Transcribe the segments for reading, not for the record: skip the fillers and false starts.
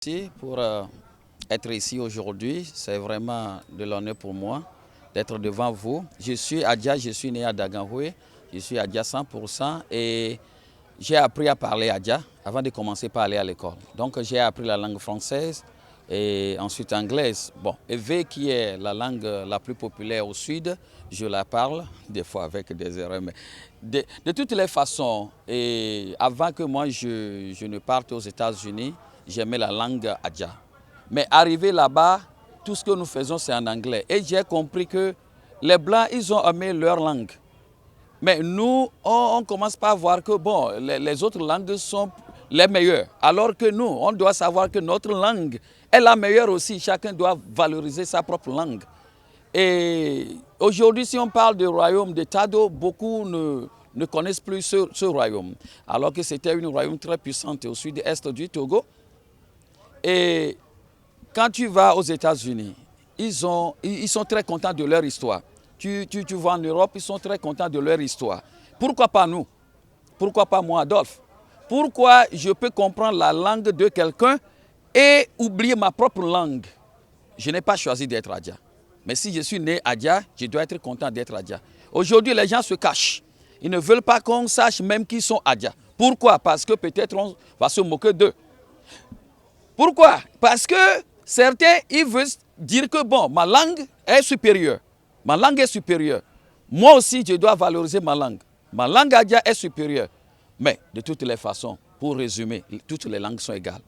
Merci pour être ici aujourd'hui. C'est vraiment de l'honneur pour moi d'être devant vous. Je suis Adja, je suis né à Daganhoué. Je suis Adja 100% et j'ai appris à parler Adja avant de commencer par aller à l'école. Donc j'ai appris la langue française et ensuite anglaise. Bon, EV qui est la langue la plus populaire au sud, je la parle, des fois avec des erreurs, mais de toutes les façons, et avant que moi je ne parte aux États-Unis, j'aimais la langue Adja. Mais arrivé là-bas, tout ce que nous faisons, c'est en anglais. Et j'ai compris que les Blancs, ils ont aimé leur langue. Mais nous, on commence par voir que bon, les autres langues sont les meilleures. Alors que nous, on doit savoir que notre langue est la meilleure aussi. Chacun doit valoriser sa propre langue. Et aujourd'hui, si on parle du royaume de Tado, beaucoup ne connaissent plus ce royaume. Alors que c'était un royaume très puissant au sud-est du Togo. Et quand tu vas aux États-Unis, ils sont très contents de leur histoire. Tu vas en Europe, ils sont très contents de leur histoire. Pourquoi pas nous? Pourquoi pas moi, Adolphe? Pourquoi je peux comprendre la langue de quelqu'un et oublier ma propre langue? Je n'ai pas choisi d'être Adja. Mais si je suis né Adja, je dois être content d'être Adja. Aujourd'hui, les gens se cachent. Ils ne veulent pas qu'on sache même qu'ils sont Adja. Pourquoi? Parce que peut-être on va se moquer d'eux. Pourquoi? Parce que certains, ils veulent dire que bon, ma langue est supérieure. Ma langue est supérieure. Moi aussi, je dois valoriser ma langue. Ma langue Adja est supérieure. Mais de toutes les façons, pour résumer, toutes les langues sont égales.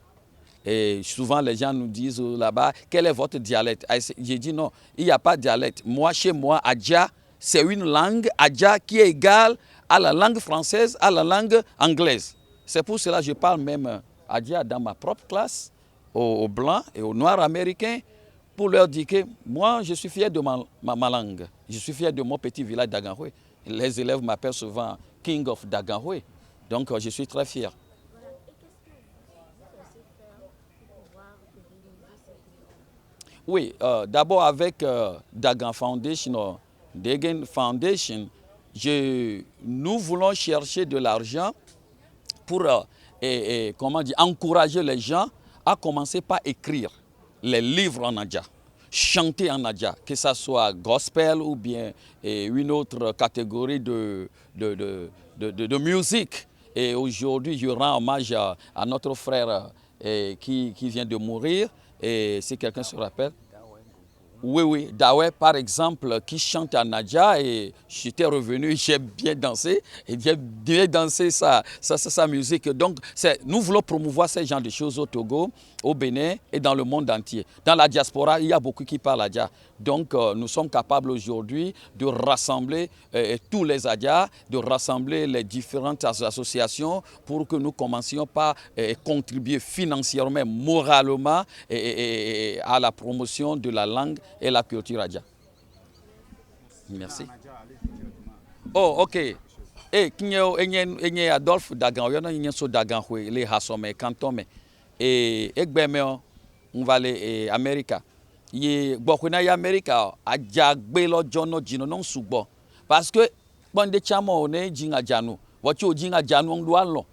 Et souvent, les gens nous disent là-bas, quel est votre dialecte? J'ai dit non, il n'y a pas de dialecte. Moi, chez moi, Adja, c'est une langue Adja qui est égale à la langue française, à la langue anglaise. C'est pour cela que je parle même Adja dans ma propre classe, aux Blancs et aux Noirs américains, pour leur dire que moi, je suis fier de ma langue. Je suis fier de mon petit village d'Daganhoué. Les élèves m'appellent souvent King of Daganhoué. Donc, je suis très fier. Oui, d'abord avec Dagan Foundation, Dagan Foundation, nous voulons chercher de l'argent pour comment dire, encourager les gens à commencer par écrire les livres en Adja, chanter en Adja, que ce soit gospel ou bien une autre catégorie de musique. Et aujourd'hui, je rends hommage à notre frère qui vient de mourir. Et si quelqu'un se rappelle, oui, Dawe par exemple, qui chante en Adja et j'étais revenu, j'ai bien dansé et j'ai bien dansé sa musique. Donc, nous voulons promouvoir ces genres de choses au Togo, au Bénin et dans le monde entier. Dans la diaspora, il y a beaucoup qui parlent Adja. Donc, nous sommes capables aujourd'hui de rassembler tous les Adja, de rassembler les différentes associations pour que nous commencions par contribuer financièrement, moralement à la promotion de la langue et la culture Adja. Merci. Oh, ok. Enye Adolphe Daganhoué, enye so Daganhoué, les Hassome, Cantome, et Egbemeo, on va aller à Amérique. Ye bokuna ya America ajagbe lojo no jino non sugbo parce que bonde chamo ne jinga janu wochi o jinga janu ndu anlo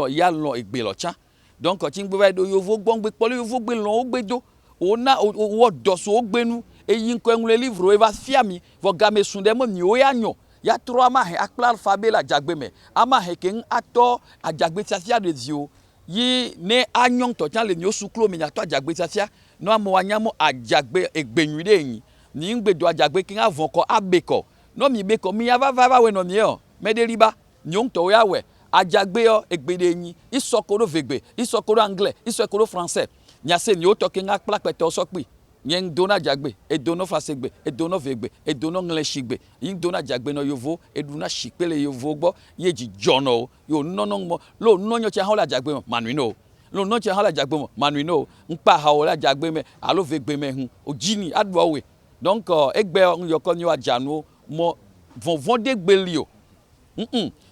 ya lo egbe lo cha donc o tin gbe do yovo gbongbe polo yovo gbe lo ogbejo ona wo doso ogbenu eyin ko enle livre e va fiami vo game sunde mo mi o ya nyo ya tro ama he akpla alphabet la jagbe me ama he ken ato ajagbe tiafia de dio yi ne anyon to chan le nyo suklo mi ato ajagbe tiafia no amwanyamo ajagbe egbenyude yin ni ngbedo ajagbe kin avonko abeko no mi beko mi ava we no mi o mederiba nyon to ya we ajagbe yo egbede yin isokoro vegbe isokoro anglais isokoro français nyase ni o to kin akpla pete osokpi yen dona ajagbe e dono fasegbe e dono vegbe e dono ngleshigbe yin dona ajagbe no yovo e duna shipele yovo gbo yeji jono yo nono mo lo nonyo che hola ajagbe manuino lo no che hala jagbe mo manuino npa ha ola jagbe me alo vegbe me hu ojini adwa we donc egbe yoko ni ajanu mo von de gbelio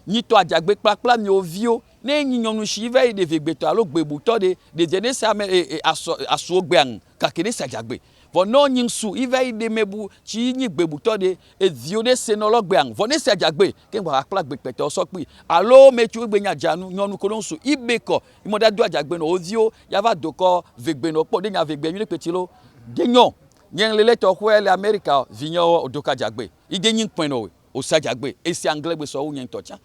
ni to ajagbe plapla mi ovio ne nyinu shi ve de vegbe to alo gbebu to de jene sa me aso gbe an ka kene sa jagbe Vɔ no nyin su iva ide mebu chi nyi gbebu to de ezio de senologbe ang. Vɔ ne se ajagbe ke ngba akpla gbekpete osokpi. Alo mechu gbe nya janu nyonu kolon su ibeko imoda do ajagbe no ozio yava doko vegbe no po de nya vegbe yule petilo. Denyo nyen lele to kwele America vinyo odoka jagbe. Ide nyin peno o sa jagbe. Esi anglais be so wo nyen to cha.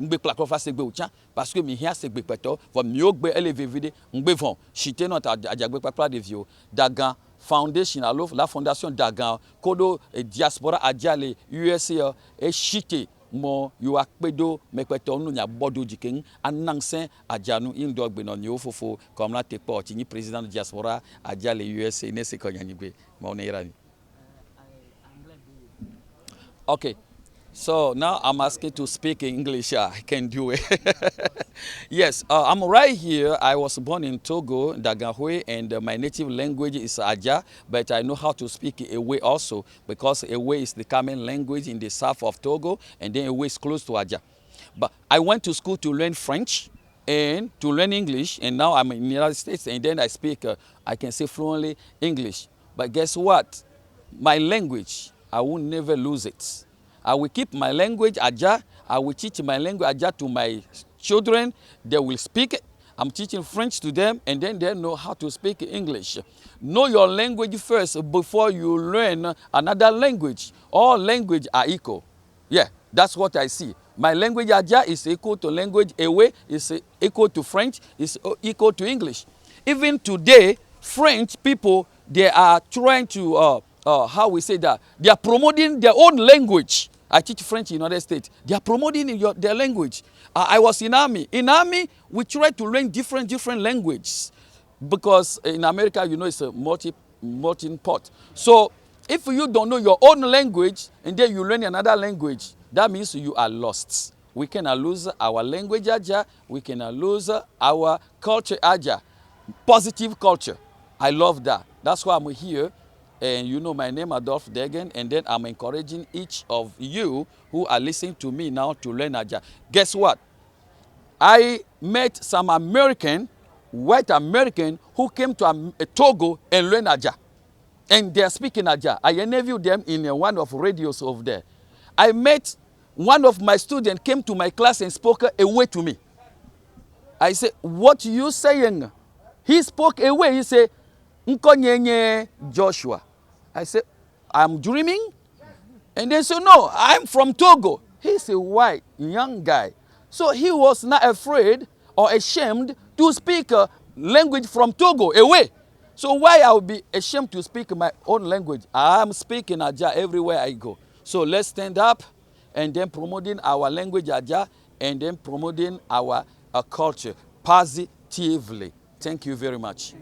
Ngbe kla ko fa segbe o cha parce que mi hia segbe peto vo mi ogbe eleve vide ngbe von chite no ta ajagbe papa de vio Dagan Foundation alo la fondation Dagan kodo diaspora ajale USA e chite mo yo akpedo mepeto nu nya bodo jiken anansen ajanu indogbe no ni ofofo comme la te porti ni président de diaspora ajale USA ne se ko nyanyigbe mo ne irani. Okay. So now I'm asking to speak in English. I can do it. Yes, I'm right here. I was born in Togo, Daganhwe, and my native language is Aja, but I know how to speak Ewe also, because Ewe is the common language in the south of Togo, and then Ewe is close to Aja. But I went to school to learn French and to learn English, and now I'm in the United States, and then I speak, I can say fluently English. But guess what? My language, I will never lose it. I will keep my language Aja. I will teach my language Aja to my children. They will speak it. I'm teaching French to them, and then they know how to speak English. Know your language first before you learn another language. All languages are equal. Yeah, that's what I see. My language Aja is equal to language Ewe, is equal to French, is equal to English. Even today, French people, they are trying to, how we say that, they are promoting their own language. I teach French in the United States. They are promoting their language. I was in army. In army, we try to learn different languages because in America, you know, it's a multi-pot. So if you don't know your own language and then you learn another language, that means you are lost. We cannot lose our language Aja. We cannot lose our culture Aja. Positive culture. I love that. That's why I'm here. And you know my name, Adolphe Degen, and then I'm encouraging each of you who are listening to me now to learn Aja. Guess what? I met some white American, who came to Togo and learned Aja. And they're speaking Aja. I interviewed them in one of radios over there. I met one of my students came to my class and spoke Ewe to me. I said, what you saying? He spoke Ewe. He said, Nkonyenye Joshua. I said, I'm dreaming? And they said, no, I'm from Togo. He's a white, young guy. So he was not afraid or ashamed to speak a language from Togo, Ewe. So why I would be ashamed to speak my own language? I'm speaking Aja everywhere I go. So let's stand up and then promoting our language Aja and then promoting our culture positively. Thank you very much.